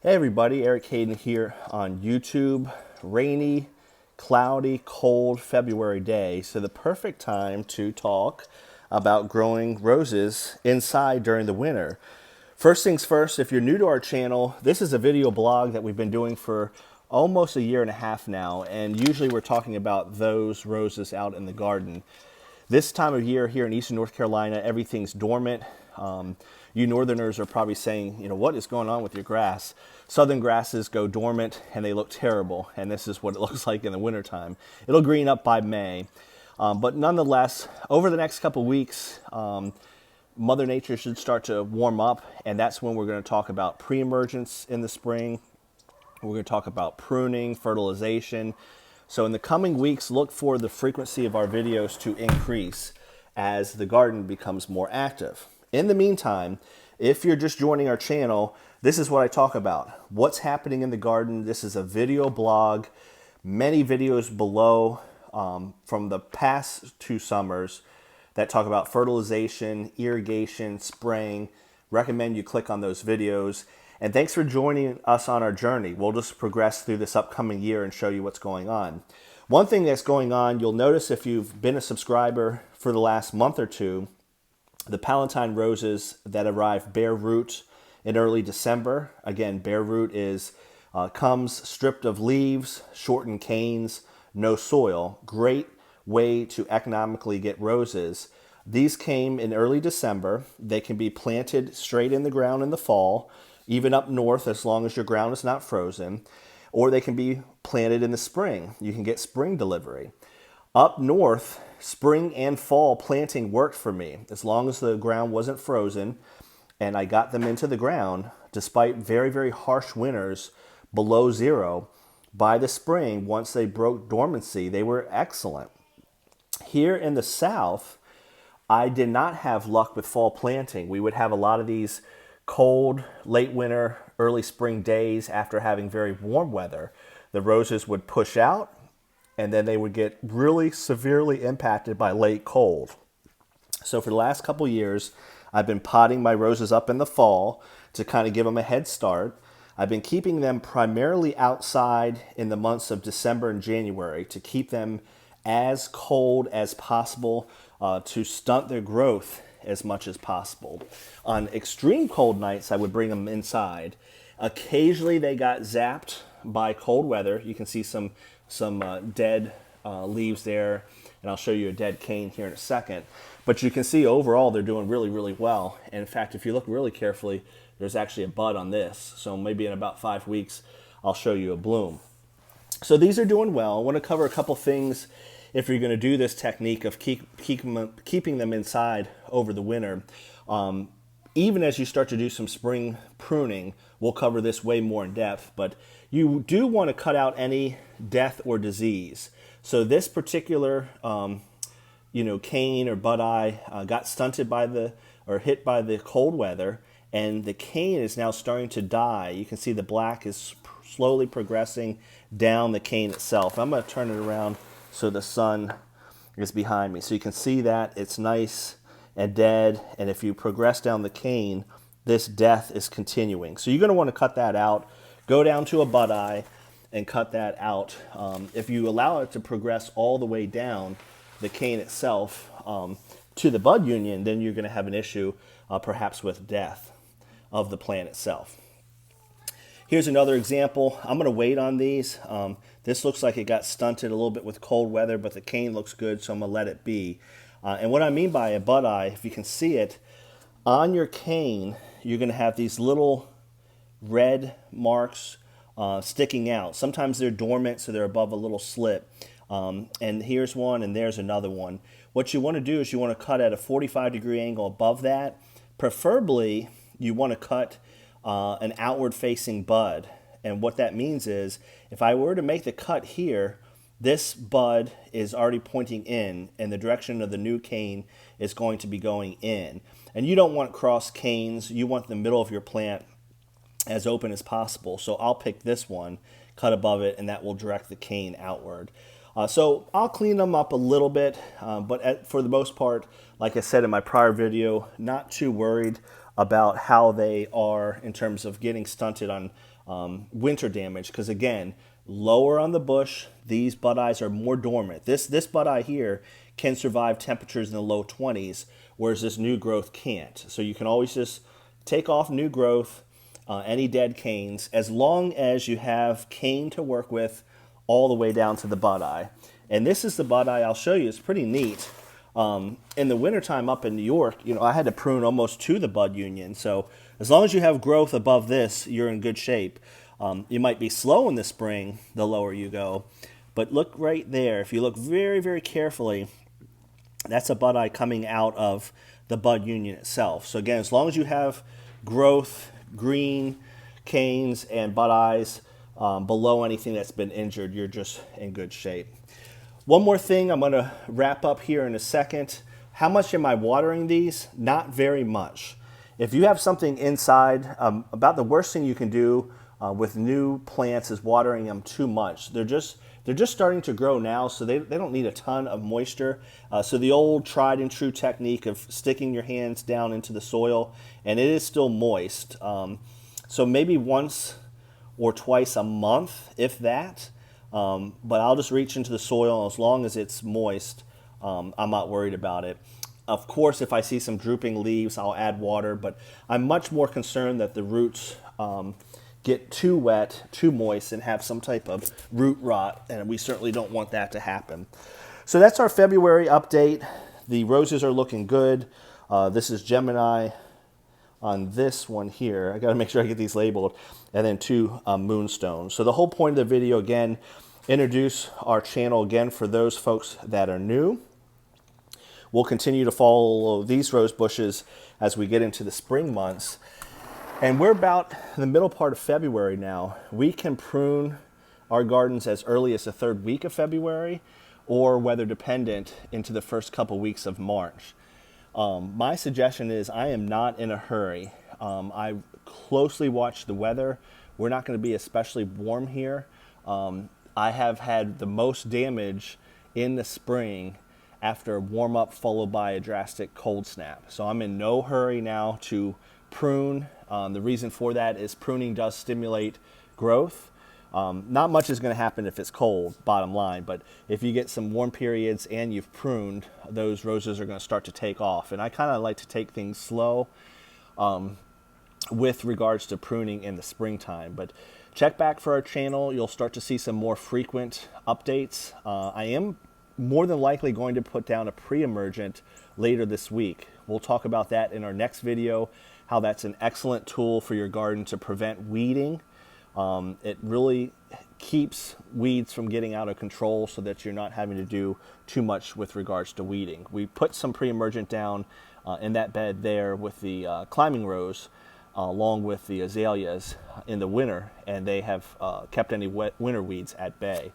Hey everybody, Eric Hayden here on YouTube. Rainy, cloudy, cold February day, so the perfect time to talk about growing roses inside during the winter. First things first, if you're new to our channel, this is a video blog that we've been doing for almost a year and a half now, and usually we're talking about those roses out in the garden. This time of year here in Eastern North Carolina, everything's dormant. You northerners are probably saying, what is going on with your grass? Southern grasses go dormant and they look terrible, and this is what it looks like in the wintertime. It'll green up by May. But nonetheless, over the next couple weeks, Mother Nature should start to warm up, and that's when we're going to talk about pre-emergence in the spring. We're going to talk about pruning, fertilization. So in the coming weeks, look for the frequency of our videos to increase as the garden becomes more active. In the meantime, if you're just joining our channel, this is what I talk about. What's happening in the garden. This is a video blog. Many videos below from the past 2 summers that talk about fertilization, irrigation, spraying. Recommend you click on those videos. And thanks for joining us on our journey. We'll just progress through this upcoming year and show you what's going on. One thing that's going on, you'll notice if you've been a subscriber for the last month or two, the Palatine roses that arrive bare root in early December. Again, bare root comes stripped of leaves, shortened canes, no soil. Great way to economically get roses. These came in early December. They can be planted straight in the ground in the fall, even up north as long as your ground is not frozen, or they can be planted in the spring. You can get spring delivery. Up north, spring and fall planting worked for me as long as the ground wasn't frozen and I got them into the ground despite very, very harsh winters below zero. By the spring, once they broke dormancy, they were excellent. Here in the south, I did not have luck with fall planting. We would have a lot of these cold, late winter, early spring days after having very warm weather. The roses would push out and then they would get really severely impacted by late cold. So for the last couple years, I've been potting my roses up in the fall to kind of give them a head start. I've been keeping them primarily outside in the months of December and January to keep them as cold as possible to stunt their growth as much as possible. On extreme cold nights, I would bring them inside. Occasionally, they got zapped by cold weather. You can see some dead leaves there, and I'll show you a dead cane here in a second. But you can see overall they're doing really, really well. And in fact, if you look really carefully, there's actually a bud on this. So maybe in about 5 weeks, I'll show you a bloom. So these are doing well. I want to cover a couple things if you're going to do this technique of keeping them inside over the winter. Even as you start to do some spring pruning, we'll cover this way more in depth, but you do want to cut out any death or disease. So this particular cane or bud eye got stunted or hit by the cold weather, and the cane is now starting to die. You can see the black is slowly progressing down the cane itself. I'm going to turn it around so the sun is behind me. So you can see that it's nice and dead, and if you progress down the cane, this death is continuing. So you're going to want to cut that out. Go down to a bud eye and cut that out. If you allow it to progress all the way down the cane itself to the bud union, then you're going to have an issue perhaps with death of the plant itself. Here's another example. I'm going to wait on these. This looks like it got stunted a little bit with cold weather, but the cane looks good, so I'm going to let it be. And what I mean by a bud eye, if you can see it, on your cane, you're going to have these little red marks sticking out. Sometimes they're dormant, so they're above a little slit. And here's one, and there's another one. What you want to do is you want to cut at a 45-degree angle above that. Preferably, you want to cut an outward-facing bud. And what that means is, if I were to make the cut here, this bud is already pointing in, and the direction of the new cane is going to be going in. And you don't want cross canes. You want the middle of your plant as open as possible. So I'll pick this one, cut above it, and that will direct the cane outward. So I'll clean them up a little bit, but for the most part, like I said in my prior video, not too worried about how they are in terms of getting stunted on winter damage. Because again, lower on the bush, these bud eyes are more dormant. This bud eye here can survive temperatures in the low 20s, whereas this new growth can't. So you can always just take off new growth, any dead canes, as long as you have cane to work with all the way down to the bud eye. And this is the bud eye I'll show you. It's pretty neat. In the wintertime up in New York, I had to prune almost to the bud union. So as long as you have growth above this, you're in good shape. You might be slow in the spring, the lower you go. But look right there. If you look very, very carefully, that's a bud eye coming out of the bud union itself. So again, as long as you have growth, green canes, and bud eyes below anything that's been injured, you're just in good shape. One more thing I'm going to wrap up here in a second. How much am I watering these? Not very much. If you have something inside, about the worst thing you can do with new plants is watering them too much. They're just starting to grow now, so they don't need a ton of moisture. So the old tried and true technique of sticking your hands down into the soil, and it is still moist. So maybe once or twice a month, if that. But I'll just reach into the soil, and as long as it's moist, I'm not worried about it. Of course, if I see some drooping leaves, I'll add water, but I'm much more concerned that the roots get too wet, too moist, and have some type of root rot, and we certainly don't want that to happen. So that's our February update. The roses are looking good. This is Gemini on this one here. I got to make sure I get these labeled. And then 2 moonstones. So the whole point of the video, again, introduce our channel again for those folks that are new. We'll continue to follow these rose bushes as we get into the spring months. And we're about in the middle part of February now. We can prune our gardens as early as the 3rd week of February, or weather dependent into the first couple weeks of March. My suggestion is I am not in a hurry. I closely watch the weather. We're not going to be especially warm here. I have had the most damage in the spring after a warm up followed by a drastic cold snap. So I'm in no hurry now to prune. The reason for that is pruning does stimulate growth. Not much is going to happen if it's cold, bottom line, but if you get some warm periods and you've pruned, those roses are going to start to take off. And I kind of like to take things slow with regards to pruning in the springtime. But check back for our channel. You'll start to see some more frequent updates. I am more than likely going to put down a pre-emergent later this week. We'll talk about that in our next video, how that's an excellent tool for your garden to prevent weeding. It really keeps weeds from getting out of control so that you're not having to do too much with regards to weeding. We put some pre-emergent down in that bed there with the climbing rose along with the azaleas in the winter, and they have kept any winter weeds at bay.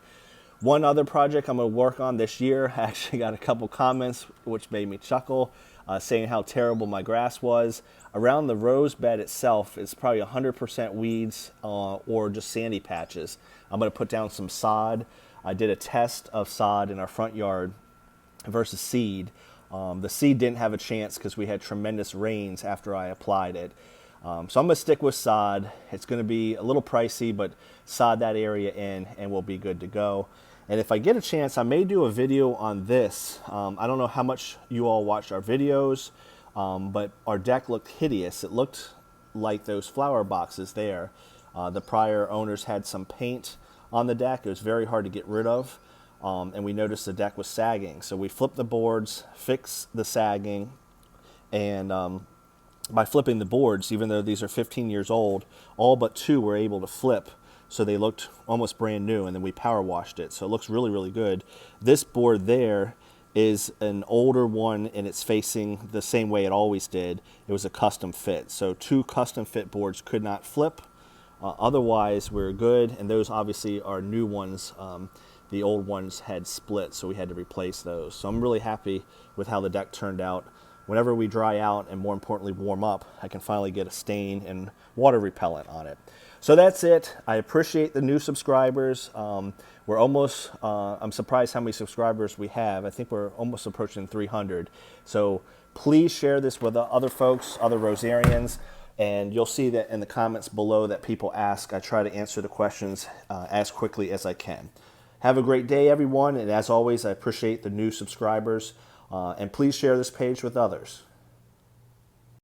One other project I'm going to work on this year, I actually got a couple comments which made me chuckle, saying how terrible my grass was. Around the rose bed itself, it's probably 100% weeds or just sandy patches. I'm going to put down some sod. I did a test of sod in our front yard versus seed. The seed didn't have a chance because we had tremendous rains after I applied it. So I'm going to stick with sod. It's going to be a little pricey, but sod that area in and we'll be good to go. And if I get a chance, I may do a video on this. I don't know how much you all watched our videos, but our deck looked hideous. It looked like those flower boxes there. The prior owners had some paint on the deck. It was very hard to get rid of, and we noticed the deck was sagging. So we flipped the boards, fixed the sagging, and by flipping the boards, even though these are 15 years old, all but 2 were able to flip. So they looked almost brand new, and then we power washed it. So it looks really, really good. This board there is an older one, and it's facing the same way it always did. It was a custom fit. So 2 custom fit boards could not flip. Otherwise, we're good, and those obviously are new ones. The old ones had split, so we had to replace those. So I'm really happy with how the deck turned out. Whenever we dry out and more importantly warm up, I can finally get a stain and water repellent on it. So that's it. I appreciate the new subscribers. We're almost, I'm surprised how many subscribers we have. I think we're almost approaching 300. So Please share this with other folks, other rosarians, and you'll see that in the comments below that people ask. I try to answer the questions as quickly as I can. Have a great day, everyone, and as always, I appreciate the new subscribers, and please share this page with others.